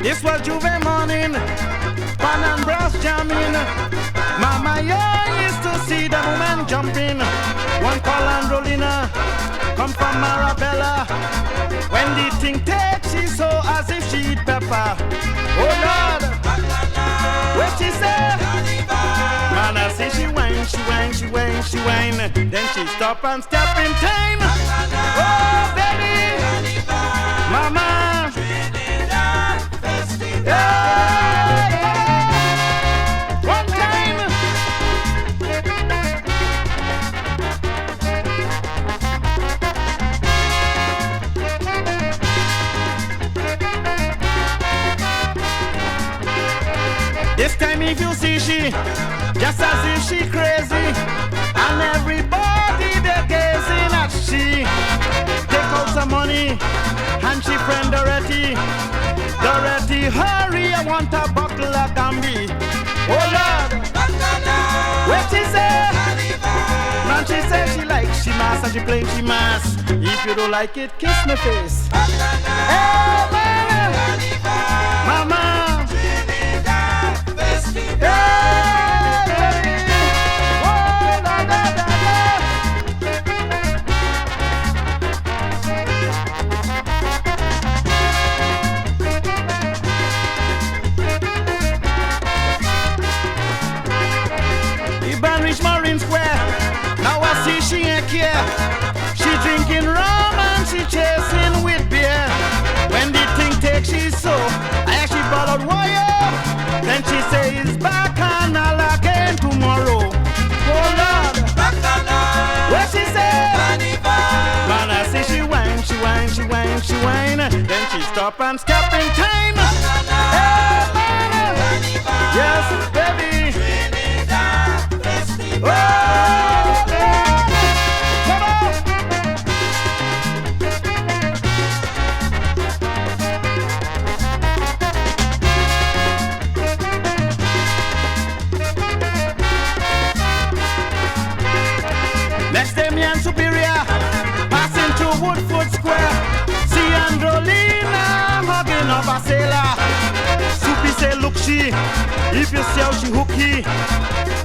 This was Juve morning, pan and brass jamming. Mama, you used to see the woman jumping. One call Angelina, come from Marabella. When the thing takes, she so as if she eat pepper. Oh Lord, what she say? Man, I see she whine, she whine, she whine, she whine. Then she stop and step in time. Oh baby, Mama. One time. This time if you see she, just as if she crazy, and everybody they gazing at she. Take out some money, and she friend Dorothy. Dorothy, hurry, I want a bottle of Gambi. Oh Lord, what she say? Man, she say she likes she mass and she plain she mass. If you don't like it, kiss my face. Hey, man, Mama. She ain't care. She drinking rum and she chasing with beer. When the thing takes, she's so I actually brought out wire. Then she says back and I'll again tomorrow. Oh Lord, what she say? Man, I see she whine, she whine, she whine, she whine. Then she stop and step in time. Hey, man. Yes, baby. Oh. Next day me and Superior passing through Woodford Square. See Angelina hugging up a sailor. Soupy say look she, if you see how she hooky.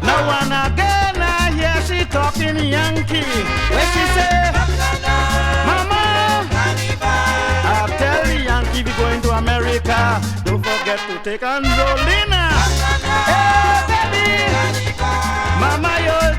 Now and again I hear she talking Yankee. Where she say, Mama, I'll tell the Yankee we going to America. Don't forget to take Angelina. Hey baby, Mama you're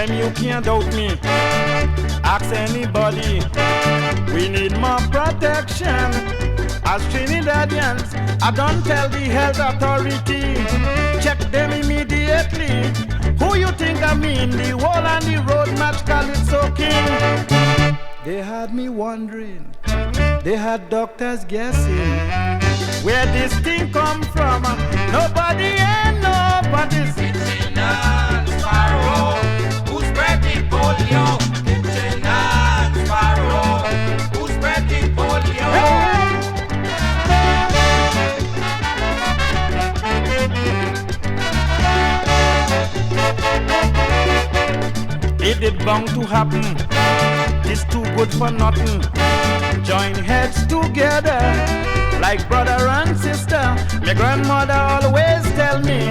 you can't doubt me. Ask anybody. We need more protection. As Trinidadians, I don't tell the health authority. Check them immediately. Who you think I mean? The wall and the road match Calypso King. They had me wondering. They had doctors guessing where this thing come from. Nobody ain't nobody's. Who's spreading polio? Kitchen and Sparrow. Who's spreading polio? It is bound to happen. It's too good for nothing. Join heads together like brother and sister. My grandmother always tell me,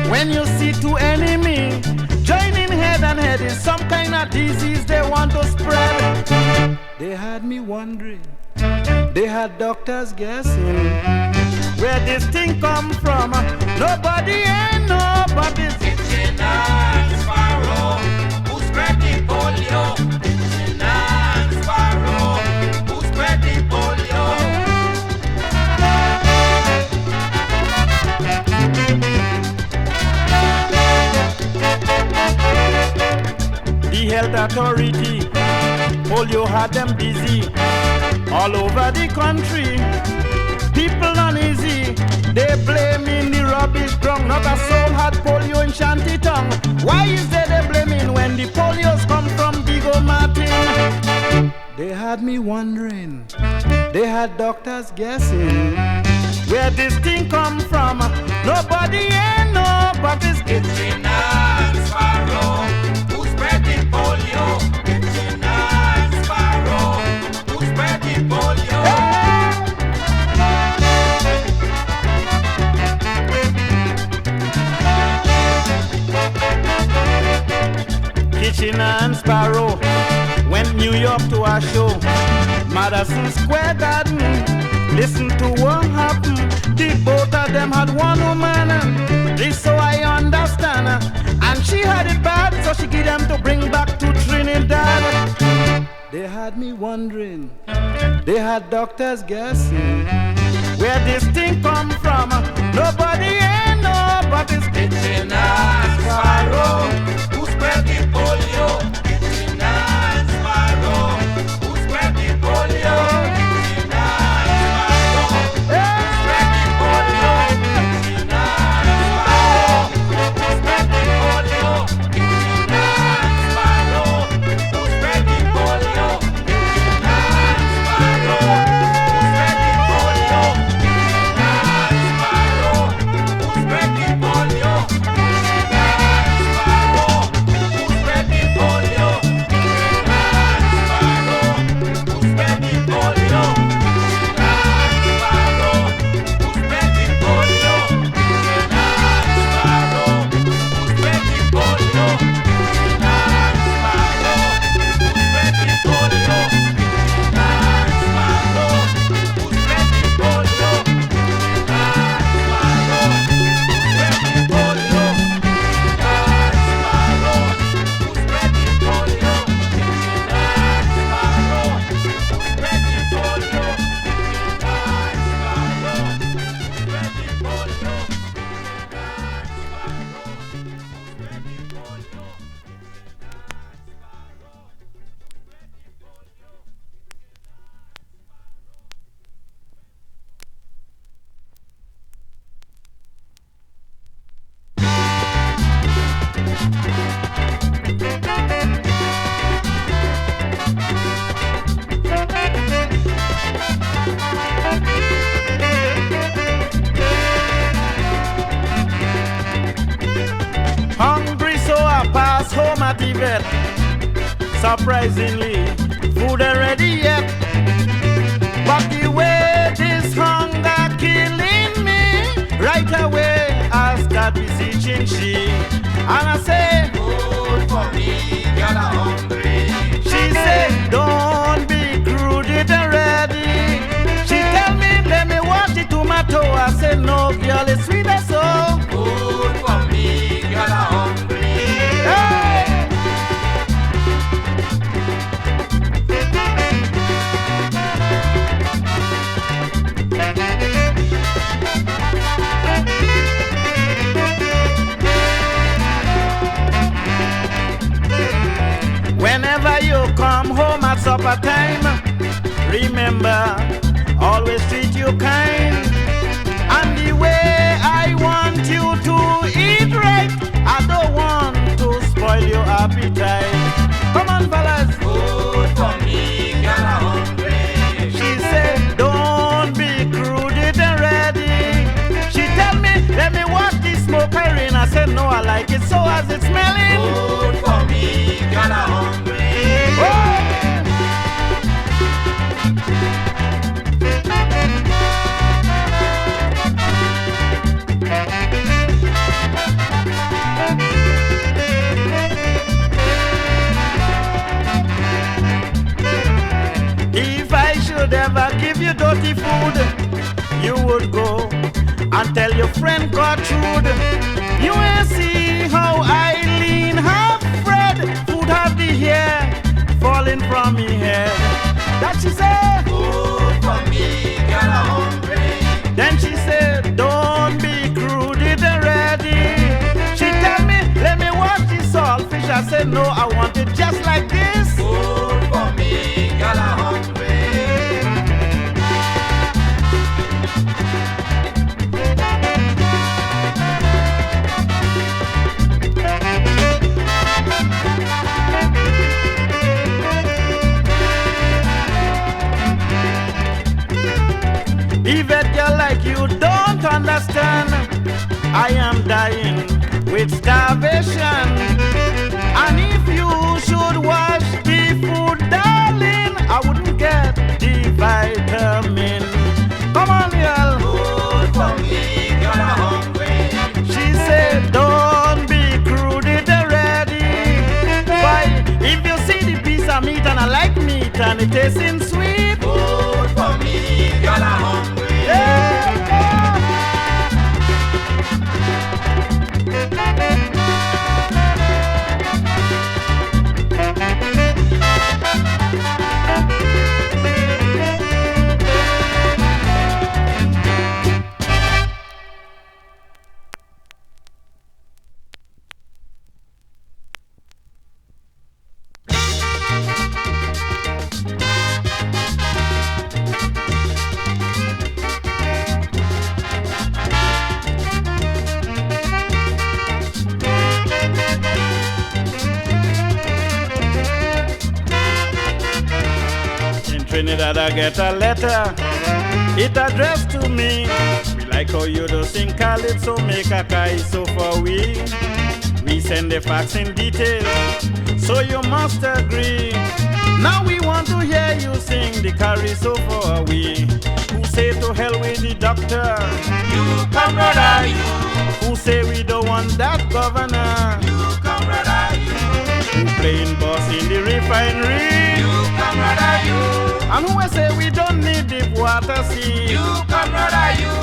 when you see two enemy joining head and head is some kind of disease they want to spread. They had me wondering. They had doctors guessing where this thing come from. Nobody ain't nobody's. Kitchen and Sparrow. Who's spreading polio? Kitchen and Sparrow. Who's spreading polio? The health authority Polio had them dizzy all over the country. People uneasy, they blaming the rubbish drunk. Not a soul had polio in shanty tongue. Why is they blaming when the polios come from Big O Martin? They had me wondering, they had doctors guessing where this thing come from. Nobody ain't know, but it's Angelina and Sparrow, who spread the polio. Angelina and Sparrow, who spread the polio. Kitchener and Sparrow went New York to a show. Madison Square Garden, listen to what happened. The both of them had one woman. This so I understand. And she had it bad, so she gave them to bring back to Trinidad. They had me wondering, they had doctors guessing where this thing come from. Nobody ain't know, but it's Angelina and Sparrow, who spread the polio. Angelina and Sparrow, who spread the polio. Angelina and Sparrow, Angelina and spread the polio. Angelina and Sparrow, who spread the polio. Angelina and Sparrow, who spread the polio. Angelina and Sparrow, who spread the polio. Hungry, so I pass home at the vet. Surprisingly, food ain't ready yet. But the way this hunger killing me, right away I start beseeching she. And I say, Food for me, girl, I'm hungry. she say, don't be crude, it ain't ready. She tell me, let me wash the tomato. I say, no, girl, it's sweet as so. Food for me, girl, I'm hungry. Hey! Whenever you come home at supper time, remember, always treat you kind. And the way I want you to eat right, I don't want to spoil your appetite. Come on, fellas. Food for me, girl, I'm hungry. She said, don't be crude, it ain't ready. She tell me, let me watch the smoke in. I said, no, I like it so as it's smelling. Food for me, girl, I'm hungry. Oh! If I should ever give you dirty food, you would go and tell your friend Gertrude. You will see how Eileen have Fred, food have the hair falling from me head. That she said, Food for me, girl, I'm hungry. then she said, don't be crude, it ain't ready. She tell me, let me wash the saltfish. I said, no, I want it just like this. Food for me, I am dying with starvation. And if you should wash the food, darling, I wouldn't get the vitamin. Come on, y'all. Food for me, girl, I'm hungry. She said, don't be crude, it's ready. Why, if you see the piece of meat and I like meat and it tasting sweet. Food for me, girl, I'm hungry. Yeah. Trinidad, I get a letter, it addressed to me. We like how you do sing Calypso, make a Calypso for we. We send the facts in detail, so you must agree. Now we want to hear you sing the Calypso for we. Who say to hell with the doctor? You, Comrad Ah You. Who say we don't want that governor? You, Comrad Ah You. Who playing boss in the refinery? You, Comrad Ah You. And who say we don't need deep water sea? You, Comrad Ah You.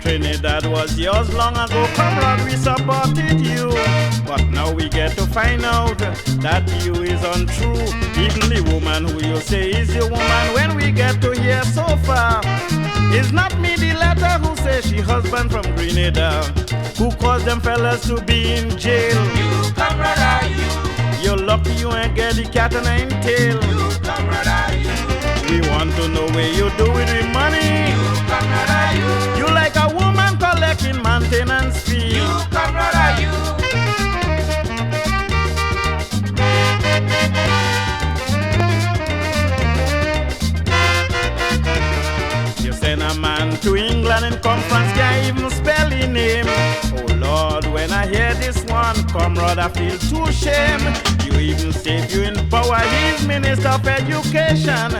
Trinidad was yours long ago, comrade, we supported you. But now we get to find out that you is untrue. Even the woman who you say is your woman, when we get to hear so far, it's not me the letter who says she husband from Grenada, who caused them fellas to be in jail. You, Comrade Ah You. You're lucky you ain't get the cat and nine tail. You, Comrade Ah You. We want to know where you do with the money. You, Comrade Ah You. You like a woman collecting maintenance fee. You, Comrade Ah You. You send a man to England and conference, can't even spell his name. Oh Lord, when I hear this one, comrade, I feel too shame. You even state you in power, he's Minister of Education.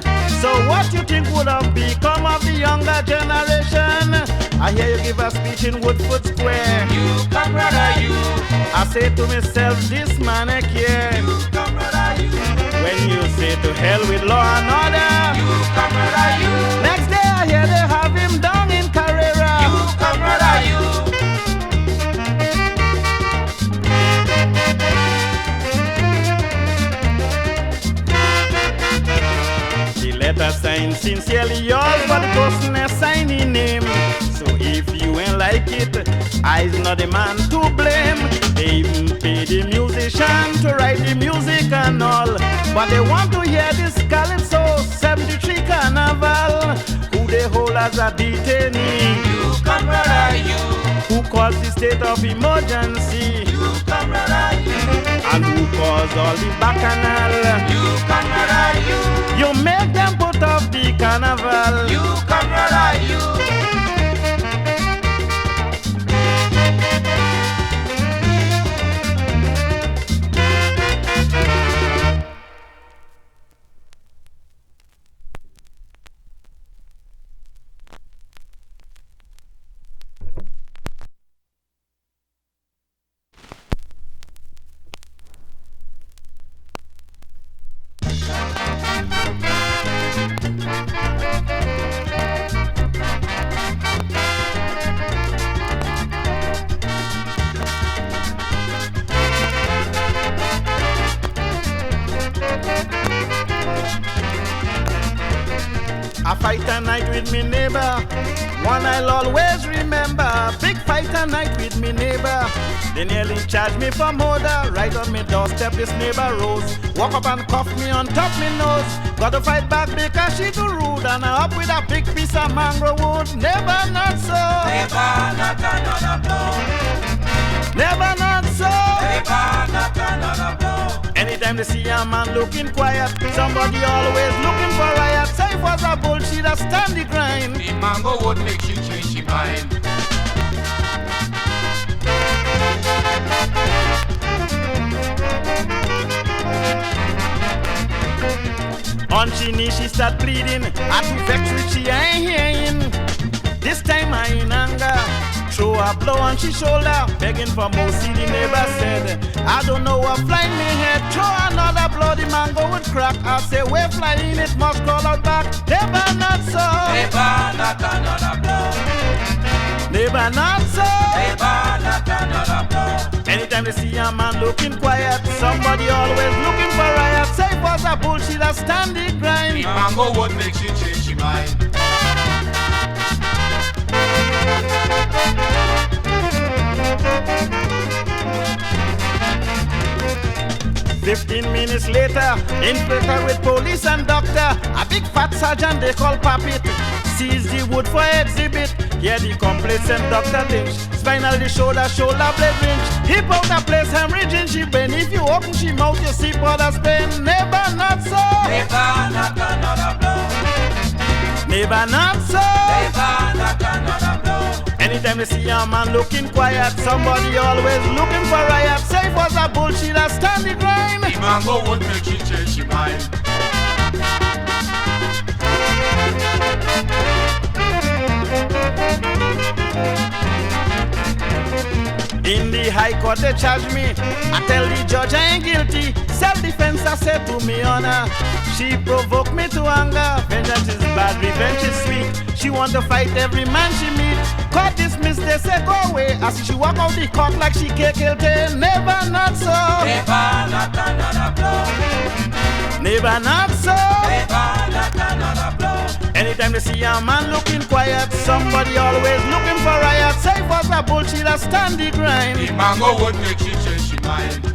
So what you think would have become of the younger generation? I hear you give a speech in Woodford Square. You, Comrade Ah You. I say to myself, this man I care. You, Comrade Ah You. When you say to hell with law and order, You, Comrade Ah You. next day I hear they have him down in Carrera. You, Comrade Ah You. The letter signed sincerely yours, but the person is signing name. So if you ain't like it, I's not the man to blame. They even pay the musician to write the music and all, but they want to hear this Calypso 73 carnival. Who they hold as a detainee? You, Comrade Ah You. Who calls the state of emergency? You, Comrade Ah You. And who caused all the bacchanal? You, Comrade Ah You. You make them put off the carnival. You, Comrade Ah You. A fight a night with me neighbor, one I'll always remember. Big fight a night with me neighbor. They nearly charged me for murder. Right on me doorstep this neighbor rose, walk up and cuff me on top me nose. Got to fight back because she too rude, and I up with a big piece of mangrove wood. Never not so, Never not another blow. never not so. Never not another blow. Anytime Anytime they see a man looking quiet, somebody always looking for riot. Say it was a bullshit, a stand the grind. The mango would make you change your mind. On she knee she start bleeding, at the factory she ain't hearing. This time I in anger, throw a blow on she shoulder, begging for mercy. The neighbor said, I don't know what flying me head. Throw another blow, the mango would crack. I say, we're flying, it must crawl out back. Neighbor not so, Neighbor not another blow. neighbor not so. Neighbor not another blow. Anytime they see a man looking quiet, somebody always looking for riot. Say it was a bullshit, a stand the grind. The mango would make you change your mind. 15 minutes later, inspector with police and doctor, a big fat sergeant they call Puppet, seize the wood for exhibit. Here the complaints and Dr. Lynch, spinal the shoulder blade wrench. Hip out a place, hemorrhaging she bend. If you open she mouth, you see brothers pain. Neighbor not so, Neighbor not another blow. neighbor not so. Neighbor not another blow. Anytime they see a man looking quiet, somebody always looking for riot. Say it was a bullshit, a stand the grind. The mango would make you change your mind. In the high court they charge me, I tell the judge I ain't guilty. Self-defense I said to me honor. She provoked me to anger. Vengeance is bad, revenge is sweet. She want to fight every man she meet. Court dismissed, they say go away. As she walk out the court like she can't kill day. Never not so, Neighbor not another blow. never not so. Neighbor not another blow. Anytime they see a man looking quiet, somebody always looking for riot. Say it was a bullshit, a stand the grind. The mango would make you change your mind.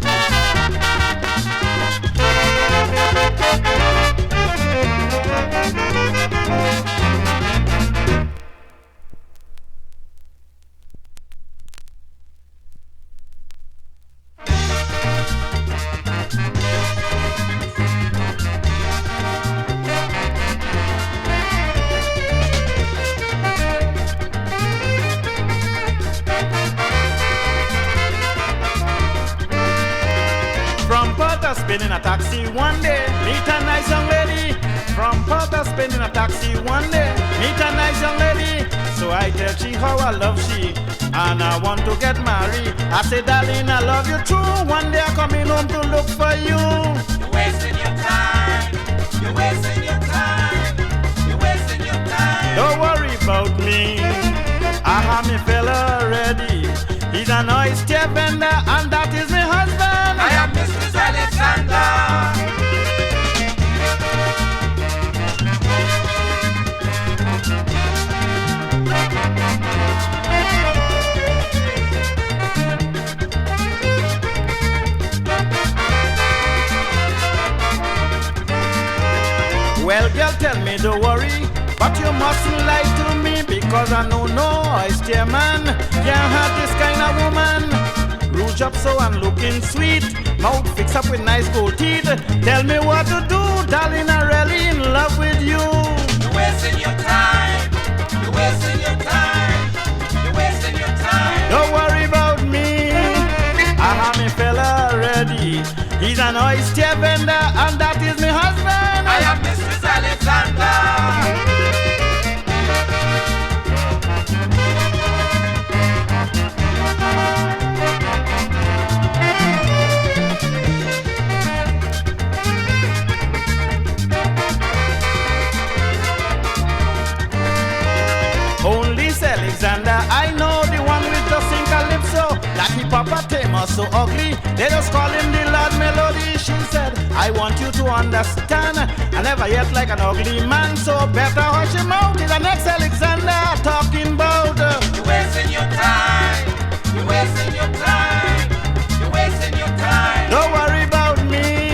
Spinning a taxi one day, meet a nice young lady. From Porter, spinning a taxi one day, meet a nice young lady. So I tell she how I love she, and I want to get married. I say, darling, I love you too. One day I'm coming home to look for you. You're wasting your time. You're wasting your time. You're wasting your time. Don't worry about me, I have me fella ready. He's an oyster vendor, and that is my husband. I am Mistress Alexander. Well, girl, tell me, don't worry, but you mustn't lie to me, because I know no oyster man can't have this kind of woman. Rouge up so and looking sweet, mouth fixed up with nice gold teeth. Tell me what to do, darling, I'm really in love with you. You're wasting your time. You're wasting your time. You're wasting your time. Don't worry about me, I have me fella ready. He's an oyster vendor, and that is my husband. I am Mistress Alexander. Alexander, I know the one with the sing Calypso. That he Papa Tamer so ugly, they just call him the Lord Melody. She said, I want you to understand, I never yet like an ugly man, so better hush him out. He's the next Alexander talking about. You're wasting your time. You're wasting your time. You're wasting your time. Don't worry about me,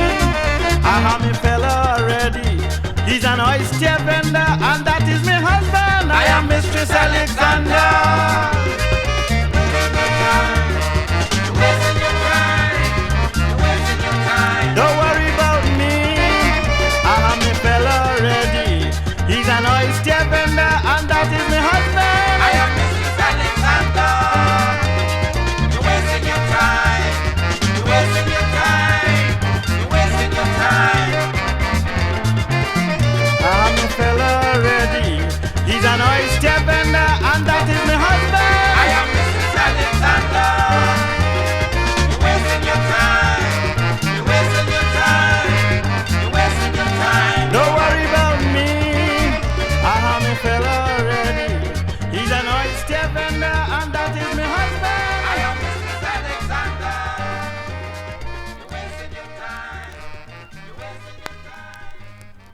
I have me fella ready. He's an oyster vendor, and that is my husband. I am Mistress Alexander. You're wasting your time. You're wasting your time. Don't worry an oyster vendor, and that is my husband. I am Mrs. Alexander. You're wasting your time. You're wasting your time. You're wasting your time. I'm a fella ready. He's an oyster vendor, and that is my husband. I am Mrs. Alexander. You're wasting your time. You're wasting your time. You're wasting your time. Don't worry about me. I'm a fella ready. He's an oyster vendor, and that is my husband. I am Mrs. Alexander. You're wasting your time. You're wasting your time.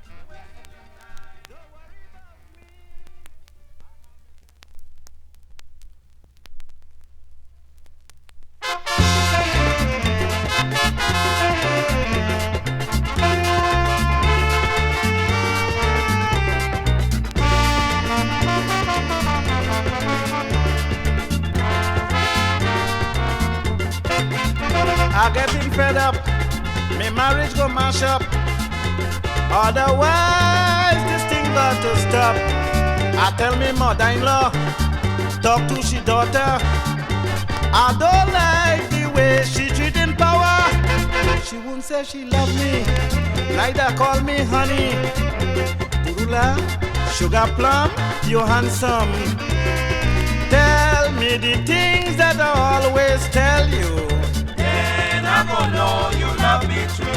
You're wasting your time. Don't worry about me. I'm getting fed up. My marriage go mash up. Otherwise, this thing got to stop. I tell me mother-in-law, talk to she daughter. I don't like the way she treating power. She won't say she love me, neither call me honey. Turula, sugar plum, you handsome. Tell me the things that I always tell you. Then I gonna know you love me true.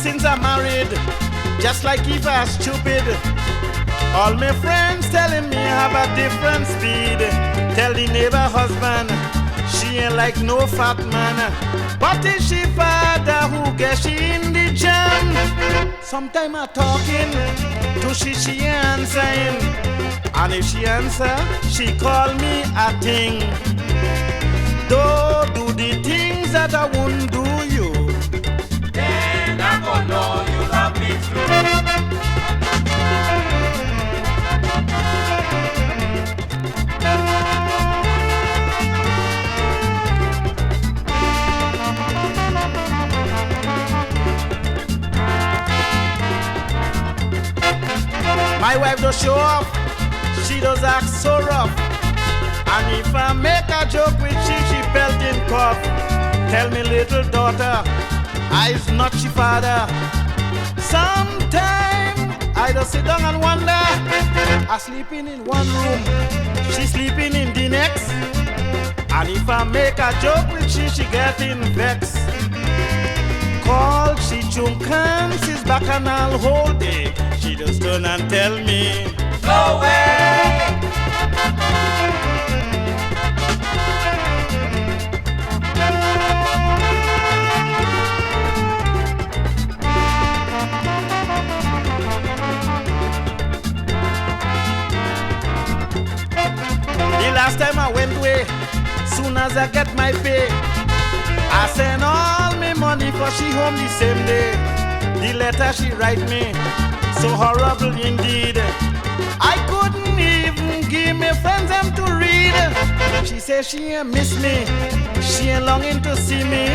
Since I'm married, just like if I'm stupid. All my friends telling me I have a different speed. Tell the neighbor husband, she ain't like no fat man. But is she father who gets she in the jam? Sometime I talking to she answering. And if she answer, she call me a thing. Don't do the things that I won't do you. Then I gonna know you love me true. My wife does show off, she does act so rough. And if I make a joke with she pelting cough. Tell me little daughter, I's not she father. Sometime I just sit down and wonder. I sleeping in one room, she sleeping in the next. And if I make a joke with she getting vexed. Call she chunkan, she's back and I'll hold it. She just turn and tell me, go away. The last time I went away, soon as I get my pay, I send all my money for she home the same day. The letter she write me, so horrible indeed. I couldn't even give my friends them to read. She says she ain't miss me, she ain't longing to see me.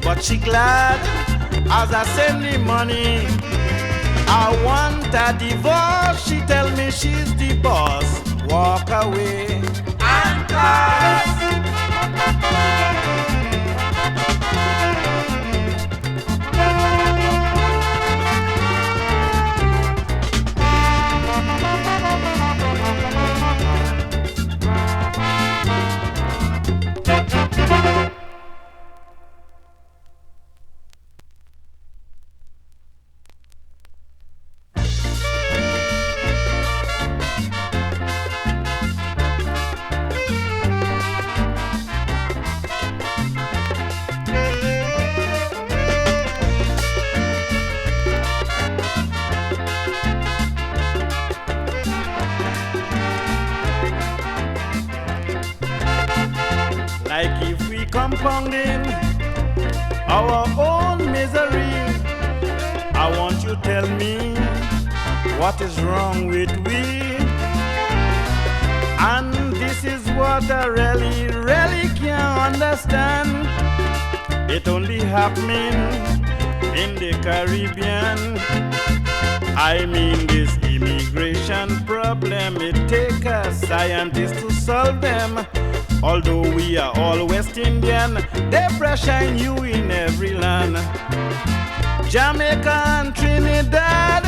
But she glad as I send the money. I want a divorce, she tell me she's the boss. Walk away And pass. like if we compounding our own misery. I want you tell me what is wrong with we. And this is what I really can't understand. It only happening in the Caribbean. I mean this immigration problem, it takes a scientist to solve them. Although we are all West Indian, they pressure you in every land. Jamaica and Trinidad,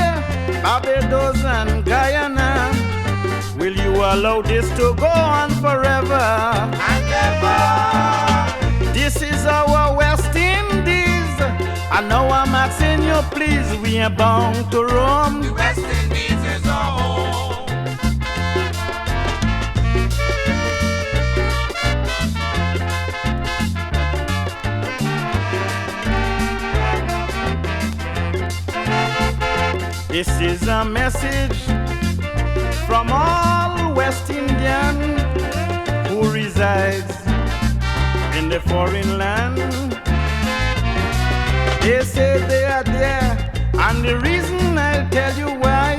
Barbados and Guyana. Will you allow this to go on forever? And ever. This is our West Indies. I know I'm asking you, please, we are bound to roam. The West Indies is our home. This is a message from all West Indian who resides in the foreign land. They say they are there, and the reason I'll tell you why.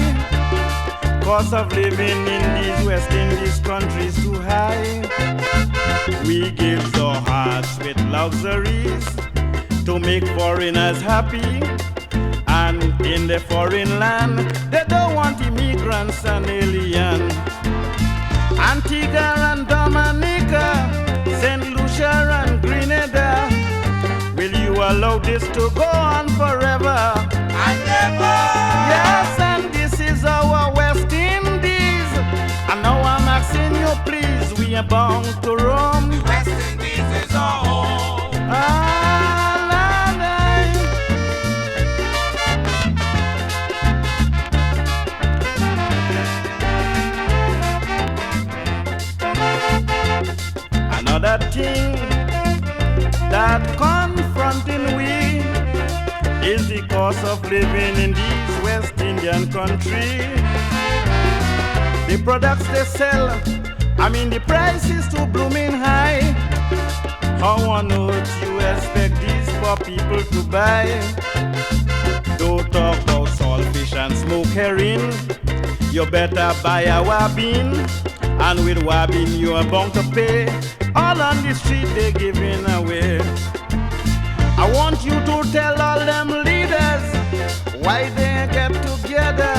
Cost of living in these West Indies countries too high. We give our hearts with luxuries to make foreigners happy. And in the foreign land, they don't want immigrants and aliens. Antigua and Dominica, St. Lucia and Grenada. Will you allow this to go on forever? And ever. Yes, and this is our West Indies. And now I'm asking you, please, we are bound to roam. The West Indies is our home. Another thing that confronting we is the cost of living in these West Indian country. The products they sell, I mean the price is too blooming high. How on earth you expect these poor people to buy? Don't talk about saltfish and smoke herring. You better buy a wabbing, and with wabbing you are bound to pay. All on the street they giving away. I want you to tell all them leaders why they get together.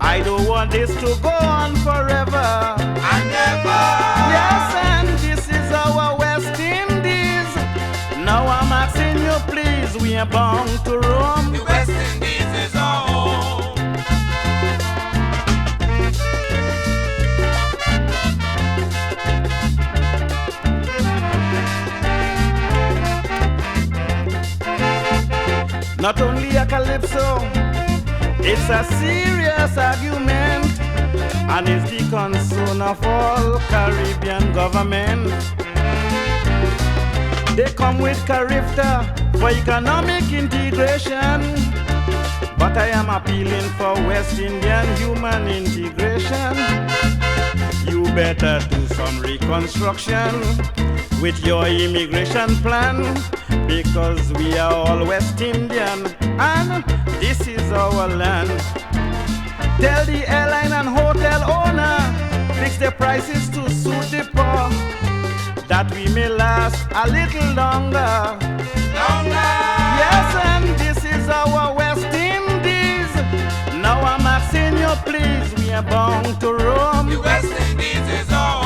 I don't want this to go on forever. And ever. Yes, and this is our West Indies. Now I'm asking you, please, we are bound to roam. The West Indies is our home. Not only a calypso, it's a serious argument, and it's the concern of all Caribbean government. They come with Carifta for economic integration, but I am appealing for West Indian human integration. You better do some reconstruction with your immigration plan, because we are all West Indian and this is our land. Tell the airline and hotel owner, fix the prices to suit the poor, that we may last a little longer. Yes, and this is our West Indies. Now I'm asking you, please, we are bound to roam. The West Indies is our